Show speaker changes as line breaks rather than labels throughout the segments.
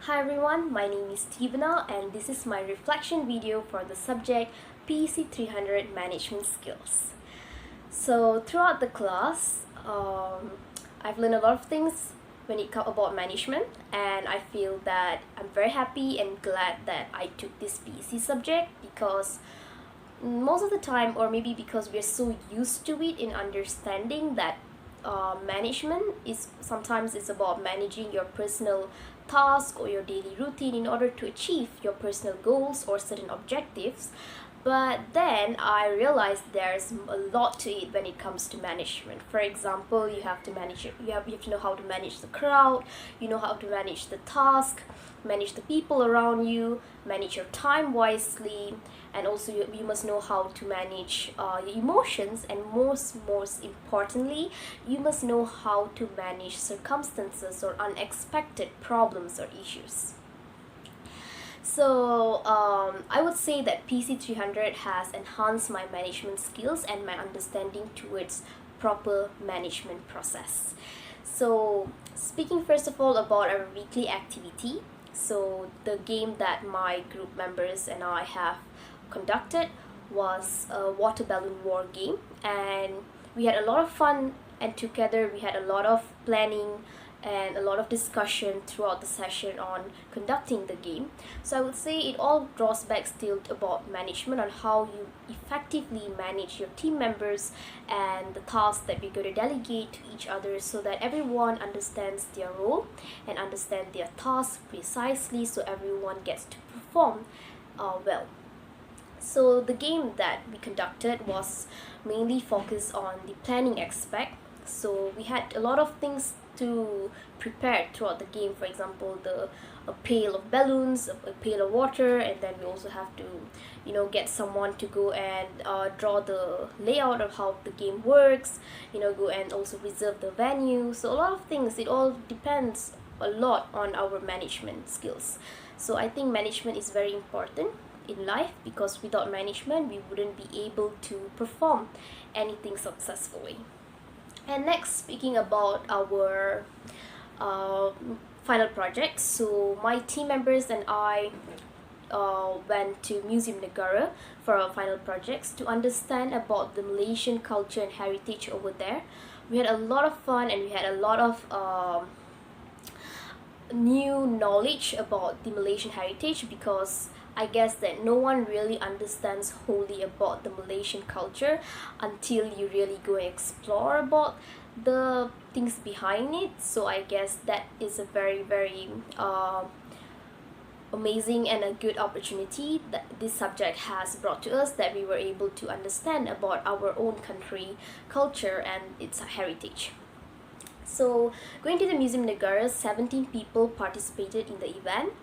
Hi everyone, my name is Tivana and this is my reflection video for the subject PEC 300 Management Skills. So throughout the class, I've learned a lot of things when it comes about management, and I feel that I'm very happy and glad that I took this PEC subject because most of the time, or maybe because we're so used to it in understanding that management is sometimes it's about managing your personal task or your daily routine in order to achieve your personal goals or certain objectives. But then I realized there's a lot to it when it comes to management. For example, you have to manage it. You have to know how to manage the crowd. You know how to manage the task, manage the people around you, manage your time wisely, and also you must know how to manage your emotions, and most importantly, you must know how to manage circumstances or unexpected problems or issues. So I would say that PC 300 has enhanced my management skills and my understanding towards proper management process. So speaking first of all about our weekly activity, so the game that my group members and I have conducted was a water balloon war game, and we had a lot of fun, and together we had a lot of planning and a lot of discussion throughout the session on conducting the game. So I would say it all draws back still about management, on how you effectively manage your team members and the tasks that we're going to delegate to each other, so that everyone understands their role and understand their task precisely, so everyone gets to perform well. So the game that we conducted was mainly focused on the planning aspect. So we had a lot of things to prepare throughout the game. For example, a pail of balloons, a pail of water, and then we also have to, get someone to go and draw the layout of how the game works. Go and also reserve the venue. So a lot of things. It all depends a lot on our management skills. So I think management is very important in life, because without management we wouldn't be able to perform anything successfully. And next, speaking about our final project, so my team members and I went to Museum Negara for our final projects to understand about the Malaysian culture and heritage over there. We had a lot of fun, and we had a lot of new knowledge about the Malaysian heritage, because I guess that no one really understands wholly about the Malaysian culture until you really go and explore about the things behind it. So I guess that is a very amazing and a good opportunity that this subject has brought to us, that we were able to understand about our own country culture and its heritage. So going to the Museum Negara, 17 people participated in the event,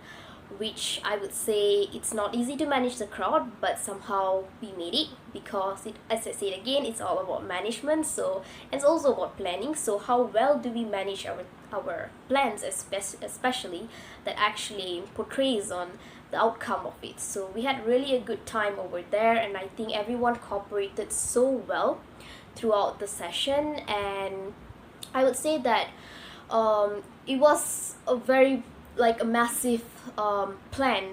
which I would say it's not easy to manage the crowd, but somehow we made it, because as I said again, it's all about management. So it's also about planning. So how well do we manage our plans, especially that actually portrays on the outcome of it. So we had really a good time over there, and I think everyone cooperated so well throughout the session. And I would say that it was a very a massive plan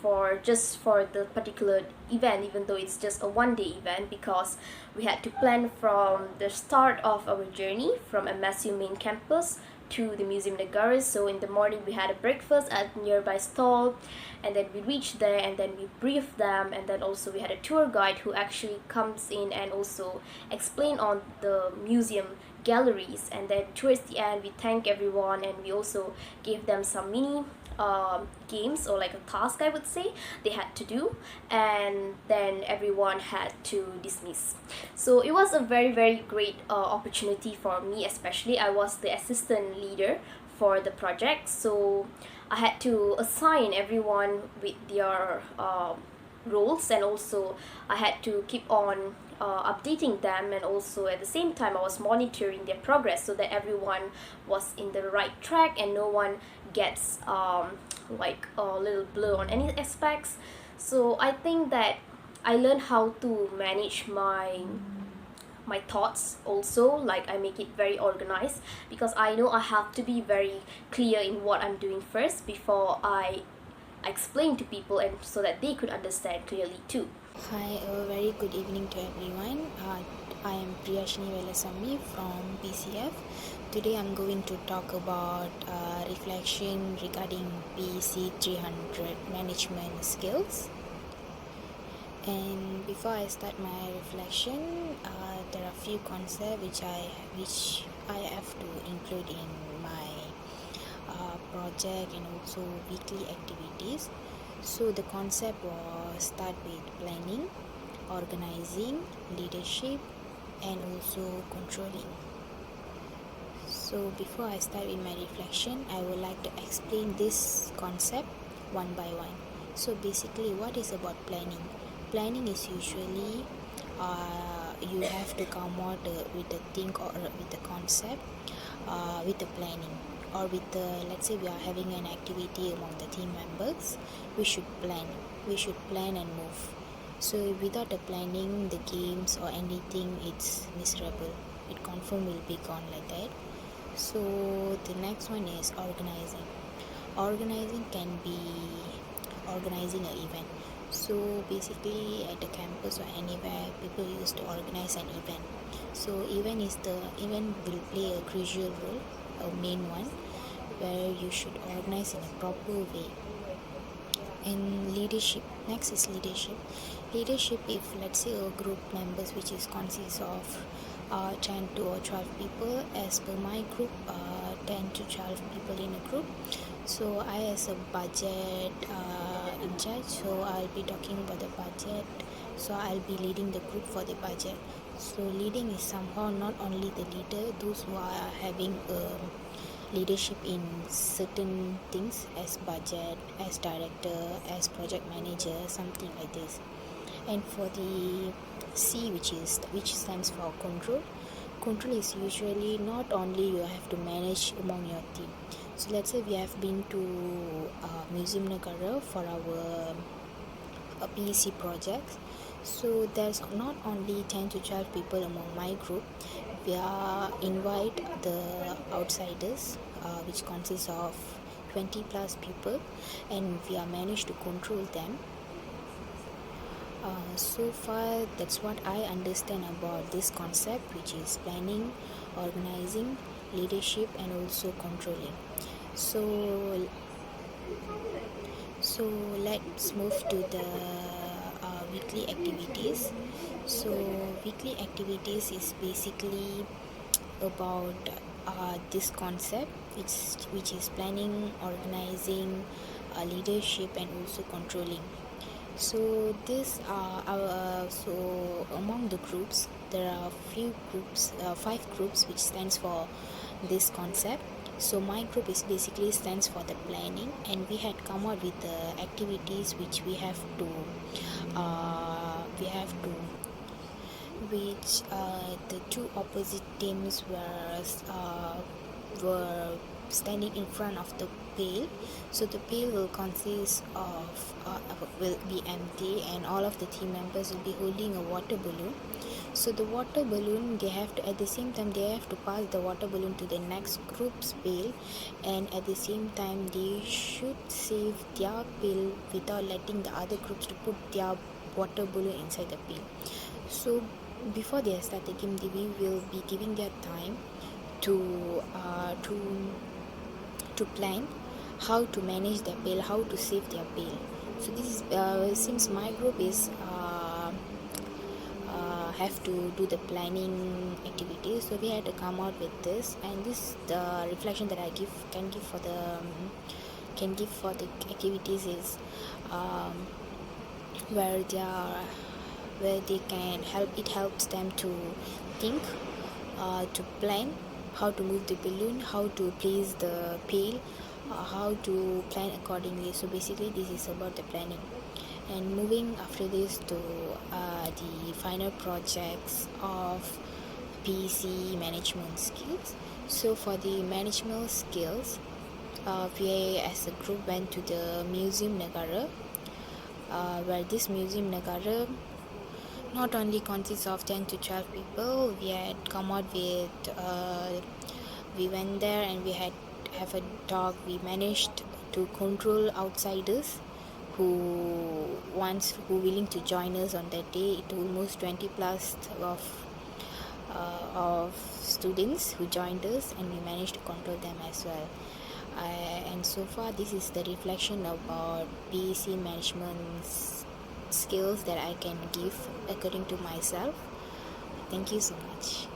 for the particular event, even though it's just a one-day event, because we had to plan from the start of our journey from MSU main campus to the Museum Negara. So in the morning we had a breakfast at nearby stall, and then we reached there, and then we briefed them, and then also we had a tour guide who actually comes in and also explain on the museum galleries. And then towards the end we thank everyone, and we also gave them some mini games, or like a task I would say they had to do, and then everyone had to dismiss. So it was a very great opportunity for me, especially I was the assistant leader for the project. So I had to assign everyone with their roles, and also I had to keep on updating them, and also at the same time I was monitoring their progress, so that everyone was in the right track and no one gets like a little blur on any aspects. So I think that I learned how to manage my my thoughts also, like I make it very organized, because I know I have to be very clear in what I'm doing first before I explain to people, and so that they could understand clearly too.
Hi, a very good evening to everyone. I am Priyashini Velasamy from PCF. Today I'm going to talk about reflection regarding PEC 300 management skills. And before I start my reflection, there are a few concepts which I have to include in my project and also weekly activities. So the concept was start with planning, organizing, leadership, and also controlling. So before I start with my reflection, I would like to explain this concept one by one. So basically, what is about planning? Planning is usually you have to come out with a thing or with a concept with the planning, or with the, let's say we are having an activity among the team members, we should plan and move. So without the planning, the games or anything, it's miserable, it confirm will be gone like that. So the next one is organizing can be organizing an event. So basically at the campus or anywhere, people used to organize an event. So event will play a crucial role, a main one, where you should organize in a proper way. And leadership, next is leadership. If let's say a group members which is consists of 10 to or 12 people, as per my group, 10 to 12 people in a group. So I, as a budget in charge, so I'll be talking about the budget. So I'll be leading the group for the budget. So leading is somehow not only the leader, those who are having leadership in certain things, as budget, as director, as project manager, something like this. And for the C, which stands for control is usually not only you have to manage among your team. So let's say we have been to Museum Nagara for our PEC projects. So there's not only 10 to 12 people among my group. We invite the outsiders, which consists of 20 plus people, and we are managed to control them. So far, that's what I understand about this concept, which is planning, organizing, leadership, and also controlling. So let's move to the weekly activities. So weekly activities is basically about this concept, which is planning, organizing, leadership, and also controlling. So this so among the groups, there are few groups, 5 groups, which stands for this concept. So my group is basically stands for the planning, and we had come out with the activities which we have to which the two opposite teams were standing in front of the pail. So the pail will consist of will be empty, and all of the team members will be holding a water balloon. So the water balloon, they have to, at the same time, they have to pass the water balloon to the next group's pail, and at the same time they should save their pail without letting the other groups to put their water balloon inside the pail. So before they start the game, we will be giving their time to plan how to manage their pail, how to save their pail. So this is since my group is have to do the planning activities, so we had to come out with this, and this the reflection that I can give for the activities is where they can helps them to think, to plan how to move the balloon, how to place the pail, how to plan accordingly. So basically this is about the planning. And moving after this to the final projects of PEC management skills. So for the management skills, we as a group went to the Museum Nagara, where this Museum Nagara, not only consists of 10 to 12 people. We had come out with we went there and we had have a talk. We managed to control outsiders who willing to join us on that day. It almost 20 plus of students who joined us, and we managed to control them as well. And so far, this is the reflection about PEC management skills that I can give according to myself. Thank you so much.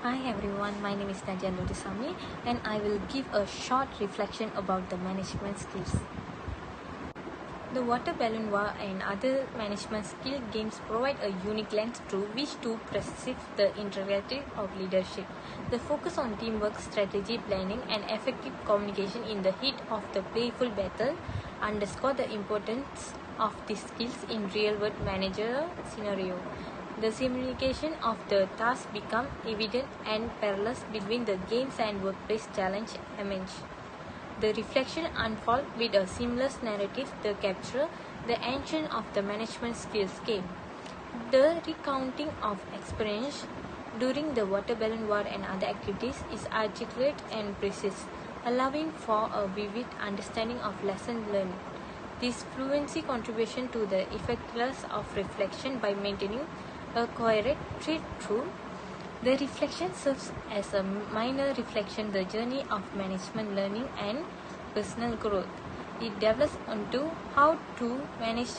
Hi everyone, my name is Nadia Nurdisami and I will give a short reflection about the management skills. The water balloon war and other management skill games provide a unique lens through which to perceive the integrity of leadership. The focus on teamwork, strategy, planning, and effective communication in the heat of the playful battle underscore the importance of these skills in real-world managerial scenario. The simulation of the task become evident and parallels between the games and workplace challenge emerge. The reflection unfold with a seamless narrative that capture the ancient of the management skills game. The recounting of experience during the water balloon war and other activities is articulate and precise, allowing for a vivid understanding of lesson learned. This fluency contribution to the effectiveness of reflection by maintaining a coherent thread through the reflection serves as a minor reflection the journey of management learning and personal growth. It develops onto how to manage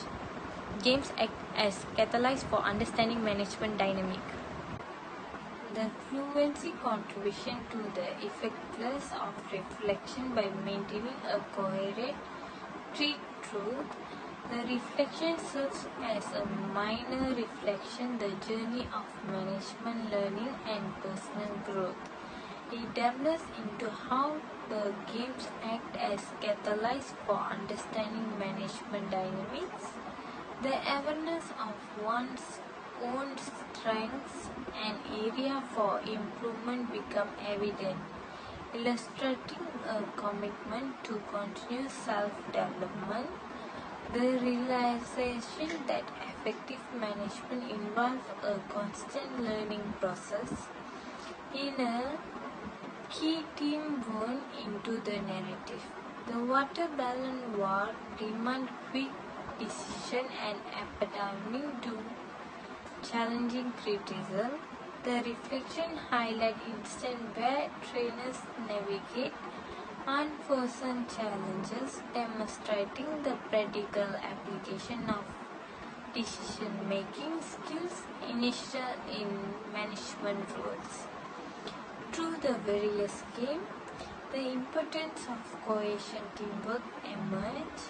games act as catalyst for understanding management dynamic. The fluency contribution to the effectiveness of reflection by maintaining a coherent thread through the reflection serves as a minor reflection the journey of management learning and personal growth. It develops into how the games act as catalysts for understanding management dynamics. The awareness of one's own strengths and area for improvement become evident, illustrating a commitment to continuous self-development. The realization that effective management involves a constant learning process in a key theme woven into the narrative. The water balloon war demanded quick decision and adapting to challenging criticism. The reflection highlights instances where trainers navigate unforeseen challenges, demonstrating the practical application of decision-making skills initial in management roles. Through the various games, the importance of cohesion teamwork emerge.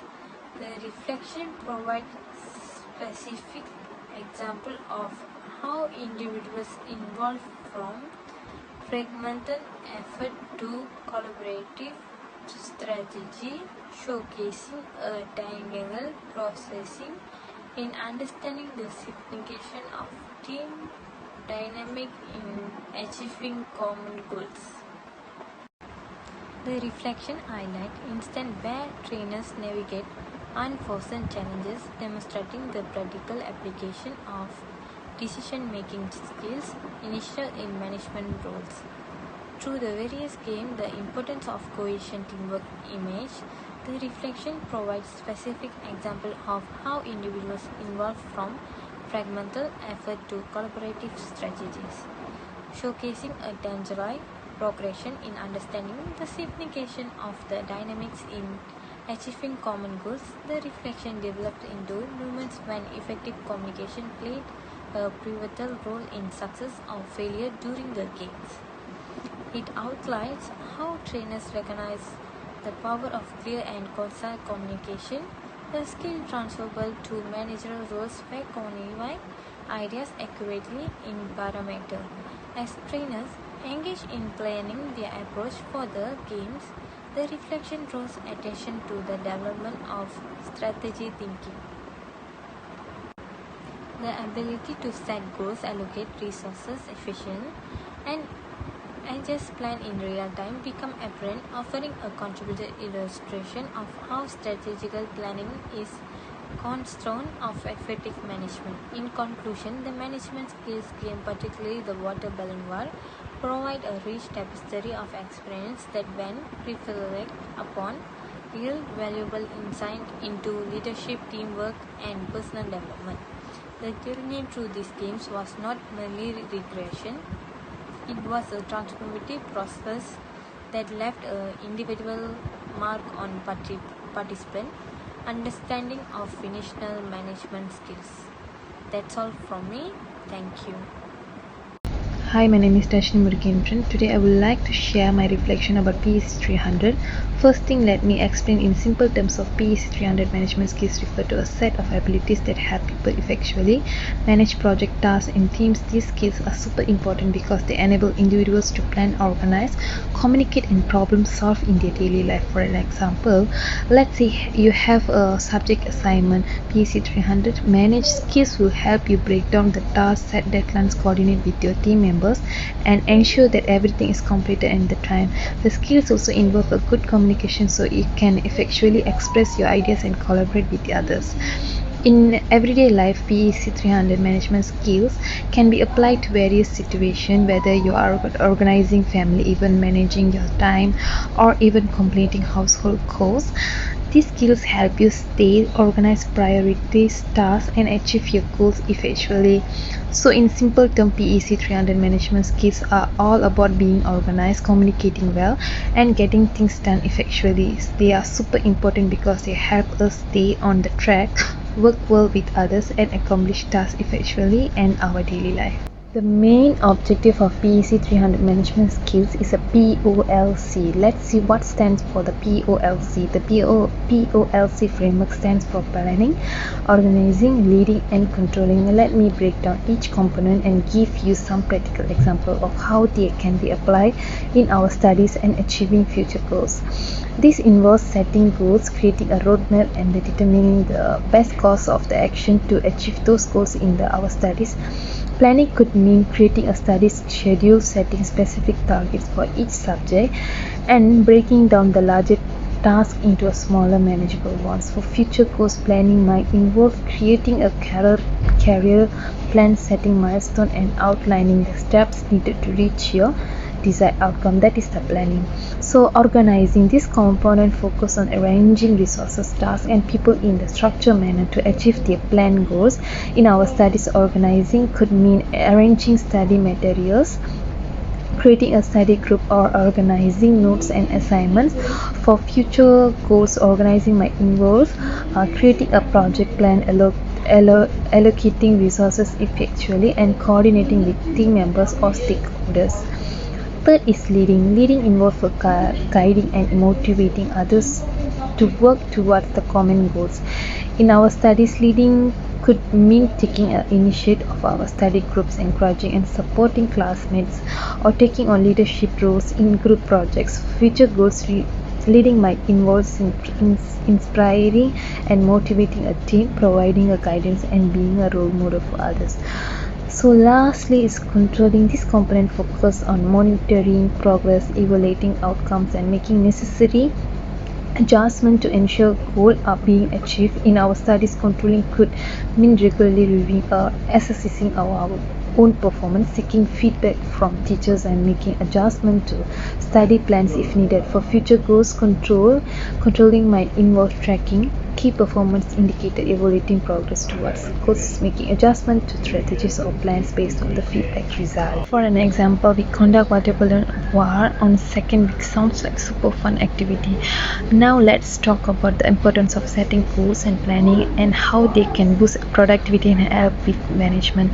The reflection provides specific example of how individuals involved from fragmented effort to collaborative strategy, showcasing a diagonal processing in understanding the signification of team dynamic in achieving common goals. The reflection highlights instance where trainers navigate unforeseen challenges, demonstrating the practical application of decision-making skills initial in management roles. Through the various games, the importance of cohesion teamwork emerge. The reflection provides specific examples of how individuals involved from fragmental effort to collaborative strategies, showcasing a tangible progression in understanding the signification of the dynamics in achieving common goals. The reflection developed into moments when effective communication played a pivotal role in success or failure during the games. It outlines how trainers recognize the power of clear and concise communication, a skill transferable to managerial roles by communicating ideas accurately in parameter. As trainers engage in planning their approach for the games, the reflection draws attention to the development of strategy thinking. The ability to set goals, allocate resources efficiently, and adjust plan in real time become apparent, offering a contributed illustration of how strategical planning is cornerstone of effective management. In conclusion, the management skills game, particularly the water balloon war, provide a rich tapestry of experience that, when reflected upon, yield valuable insight into leadership, teamwork, and personal development. The journey through these games was not merely recreation, it was a transformative process that left an individual mark on participant understanding of financial management skills. That's all from me. Thank you.
Hi, my name is Dashni Murugendran. Today I would like to share my reflection about PEC 300. First thing, let me explain in simple terms of PEC 300 management skills refer to a set of abilities that help people effectively manage project tasks and teams. These skills are super important because they enable individuals to plan, organize, communicate and problem solve in their daily life. For an example, let's say you have a subject assignment. PEC 300 manage skills will help you break down the tasks, set deadlines, coordinate with your team members and ensure that everything is completed in the time. The skills also involve a good communication so you can effectually express your ideas and collaborate with the others. In everyday life, PEC 300 management skills can be applied to various situations, whether you are organizing family event, managing your time, or even completing household chores. These skills help you stay organized, prioritize tasks, and achieve your goals effectively. So, in simple terms, PEC 300 management skills are all about being organized, communicating well, and getting things done effectively. They are super important because they help us stay on the track, work well with others, and accomplish tasks effectively in our daily life. The main objective of PEC 300 management skills is a POLC. Let's see what stands for the POLC. The POLC framework stands for planning, organizing, leading and controlling. Let me break down each component and give you some practical example of how they can be applied in our studies and achieving future goals. This involves setting goals, creating a roadmap and determining the best course of the action to achieve those goals in our studies. Planning could mean creating a study schedule, setting specific targets for each subject, and breaking down the larger task into a smaller manageable ones. For future goals, planning might involve creating a career plan, setting milestones, and outlining the steps needed to reach your desired outcome. That is the planning. So organizing this component focus on arranging resources, tasks and people in the structured manner to achieve their planned goals. In our studies, organizing could mean arranging study materials, creating a study group or organizing notes and assignments. For future goals, organizing might involve creating a project plan, allocating resources effectively and coordinating with team members or stakeholders. Third is leading. Leading involves guiding and motivating others to work towards the common goals. In our studies, leading could mean taking an initiative of our study groups, encouraging and supporting classmates, or taking on leadership roles in group projects. Future goals leading might involve inspiring and motivating a team, providing a guidance and being a role model for others. So lastly is controlling. This component focus on monitoring progress, evaluating outcomes and making necessary adjustment to ensure goals are being achieved. In our studies, controlling could mean regularly reviewing or assessing our own performance, seeking feedback from teachers and making adjustments to study plans if needed. For future goals, controlling might involve tracking key performance indicator, evaluating progress towards goals, making adjustments to strategies or plans based on the feedback result. For an example, we conduct water balloon war on second week. Sounds like super fun activity. Now let's talk about the importance of setting goals and planning and how they can boost productivity and help with management.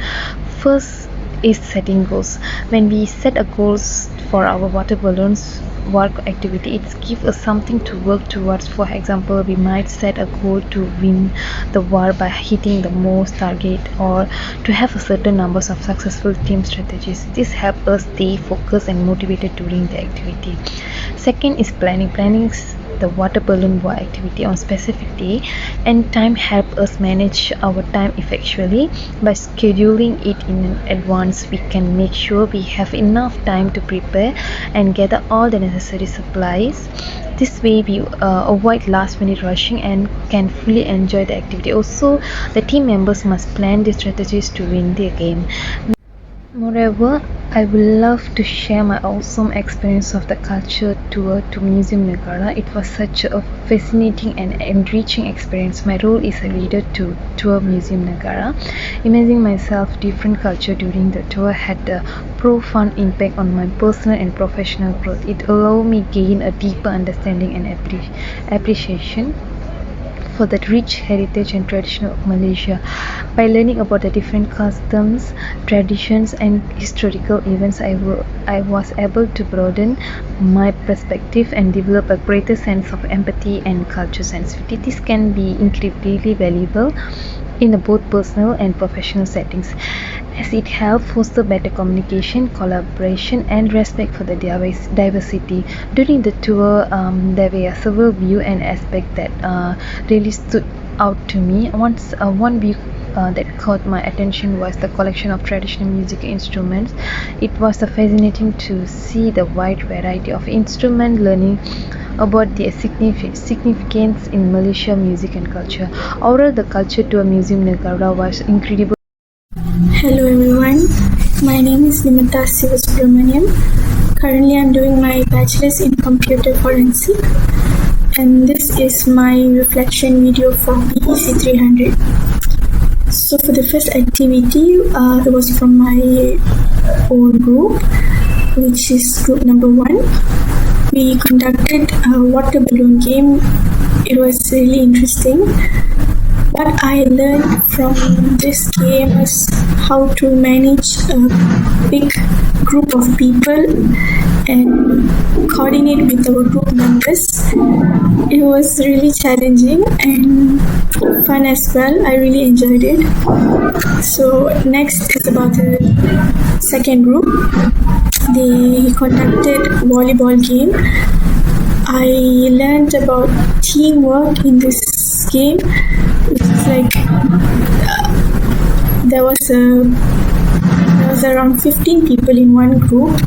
First is setting goals. When we set a goals for our water balloons work activity, it gives us something to work towards. For example, we might set a goal to win the war by hitting the most target or to have a certain numbers of successful team strategies. This helps us stay focused and motivated during the activity. Second is planning. Planning the water balloon war activity on specific day and time help us manage our time effectively. By scheduling it in advance, we can make sure we have enough time to prepare and gather all the necessary supplies. This way, we avoid last minute rushing and can fully enjoy the activity. Also, the team members must plan their strategies to win their game. Moreover, I would love to share my awesome experience of the culture tour to Museum Nagara. It was such a fascinating and enriching experience. My role is a leader to tour Museum Nagara. Imaging myself different culture during the tour had a profound impact on my personal and professional growth. It allowed me gain a deeper understanding and appreciation for the rich heritage and tradition of Malaysia. By learning about the different customs, traditions, and historical events, I was able to broaden my perspective and develop a greater sense of empathy and culture sensitivity. This can be incredibly valuable in both personal and professional settings, as it helps foster better communication, collaboration, and respect for the diversity. During the tour, there were several views and aspects that really stood out to me. One view that caught my attention was the collection of traditional music instruments. It was fascinating to see the wide variety of instrument learning about their significance in Malaysia music and culture. Overall, the culture tour Museum Nagara was incredible.
Hello everyone, my name is Nimita Sivasubramaniam. Currently I'm doing my bachelor's in computer forensic, and this is my reflection video for BEC 300. So for the first activity, it was from my own group, which is group number 1. We conducted a water balloon game. It was really interesting. What I learned from this game is how to manage a big group of people and coordinate with our group members. It was really challenging and fun as well. I really enjoyed it. So next is about the second group. They conducted volleyball game. I learned about teamwork in this game. It's like there was around 15 people in one group,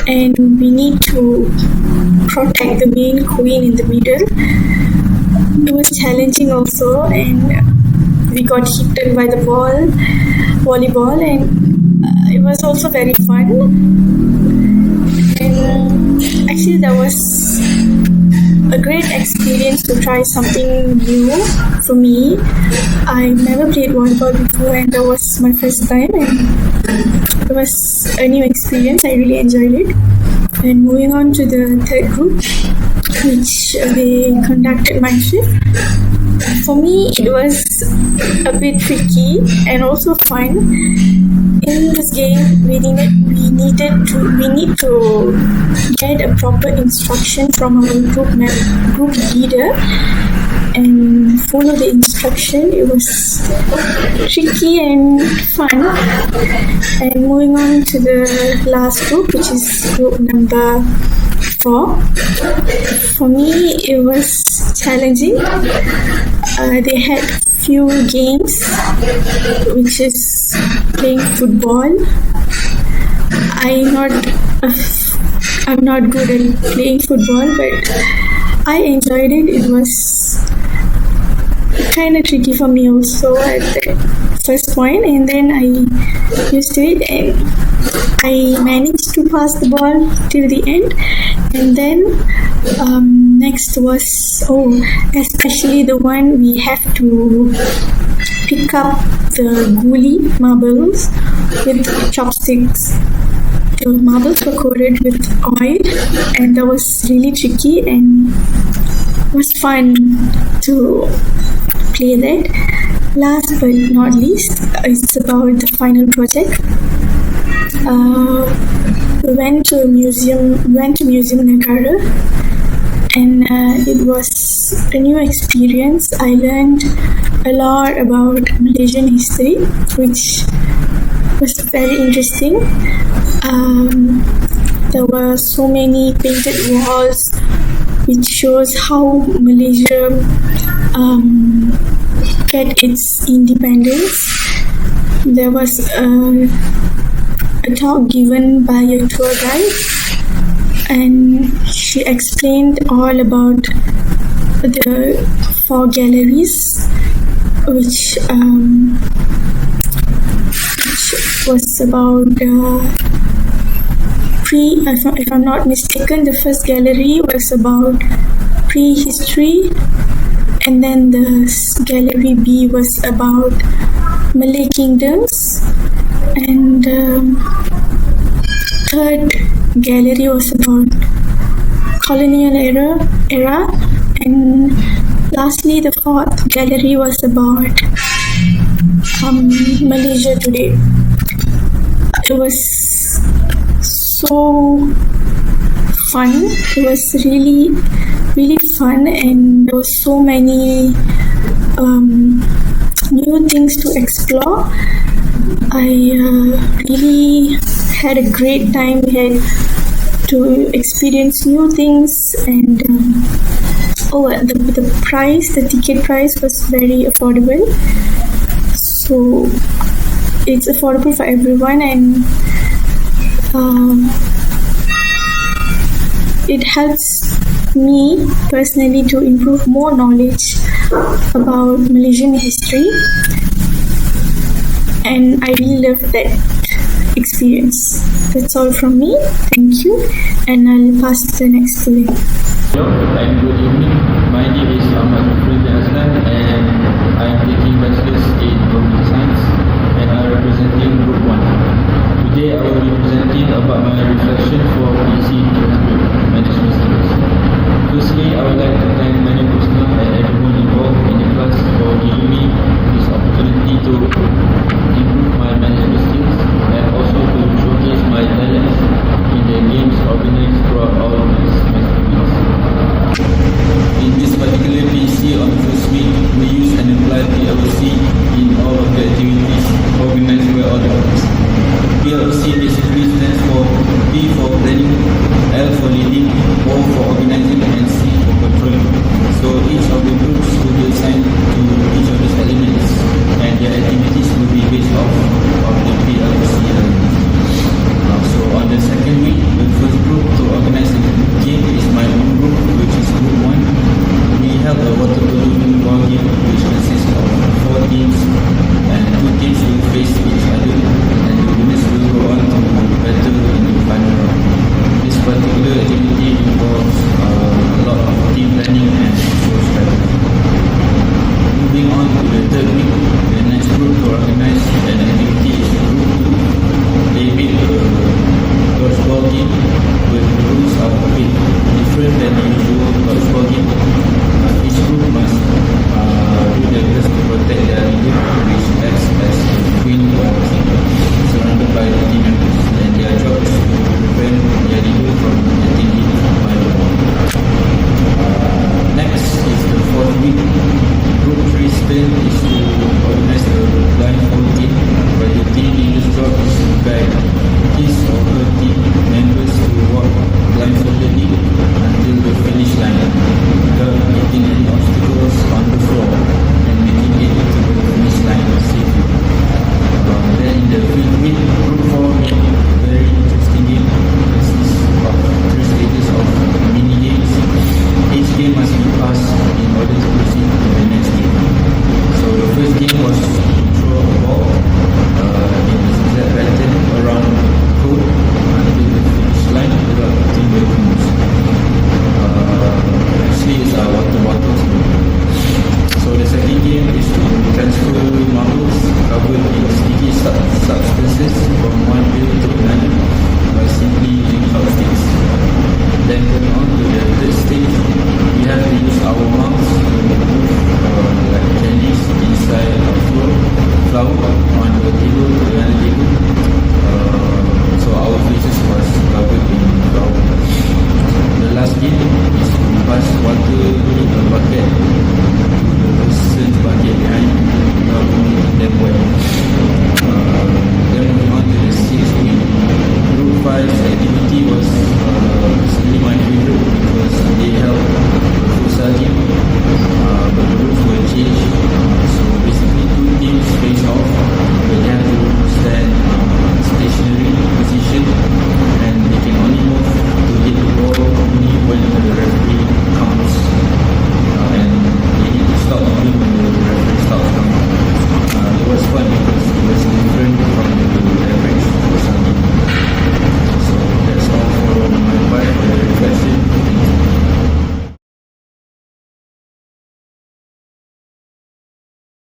and we need to protect the main queen in the middle. It was challenging also, and we got hit by the volleyball, and it was also very fun. And actually, that was a great experience to try something new for me. I never played volleyball before, and that was my first time, and it was a new experience. I really enjoyed it. And moving on to the third group, which they conducted my shift. For me, it was a bit tricky and also fun. In this game, we need to get a proper instruction from our group leader and follow the instruction. It was tricky and fun. And moving on to the last group, which is group number 4. For me, it was challenging. They had few games, which is playing football. I'm not good at playing football, but I enjoyed it. It was kind of tricky for me also at the first point, and then I used to it, and I managed to pass the ball till the end. And then next was especially the one we have to pick up the guli marbles with chopsticks. The marbles were coated with oil, and that was really tricky, and it was fun to play that. Last but not least, it's about the final project. We went to Museum Nagara, and it was a new experience. I learned a lot about Malaysian history, which was very interesting. There were so many painted walls, which shows how Malaysia get its independence. There was a talk given by a tour guide, and she explained all about the 4 galleries, which was about if I'm not mistaken, the first gallery was about prehistory, and then the gallery B was about Malay kingdoms, and third gallery was about colonial era, and lastly the fourth gallery was about Malaysia today. It was so fun. It was really fun, and there was so many new things to explore. I really had a great time. We had to experience new things, and the ticket price was very affordable. So it's affordable for everyone, and it helps me personally to improve more knowledge about Malaysian history, and I really love that experience. That's all from me. Thank you, and I'll pass to the next student.
Hello and good evening. My name is Ahmad Azlan, and I'm taking bachelor's in computer science, and I'm representing group 1. Today I will be presenting about my reflection for PC 300 management skills. Firstly, I would like to thank Madam Kusna and everyone involved in the class for giving me this opportunity to improve my management skills and also to showcase my talents in the games organized throughout all of my semesters. In this particular PC on the first week, we use and apply PLC in all of the activities organized by all the groups. PLC basically stands for P for planning, L for leading, O for organizing, and C for controlling. So each of the groups will be assigned to each of these elements, and their activities will be based off of the PLC elements. So on the second week, the first group to organize the game is my own group, which is group 1. We have a water balloon ball game, which consists of 4 teams, and 2 teams will face each other, and the winners will go on to battle in the final round. This particular activity involves a lot of team planning and social strategy. Moving on to the third week, the next group to organize an activity is group 2. They make a dodgeball game, but the rules are a bit different than the usual dodgeball game. Each group must do their best to protect their leader, which acts as the queen or king, surrounded by the team members, and their job is to prevent their leader from getting hit by the ball. Next is the fourth week. Group 3's turn is to organize a blindfold game, where the team leader's job is to guide his or her team members to walk blindfoldedly until the finish line, without hitting any obstacles on the floor, and making it to the finish line safely. Then in the fifth week, group 4 made a very interesting game. It consists of 3 stages of mini games. Each game must be passed in order to proceed to the next game. So the first game was to throw a ball in a zigzag pattern around code until the finish line without hitting the moves. Actually, it's a water bottles. So the second game is to transfer marbles covered in sticky substances from one bill to another by simply using chopsticks. Then the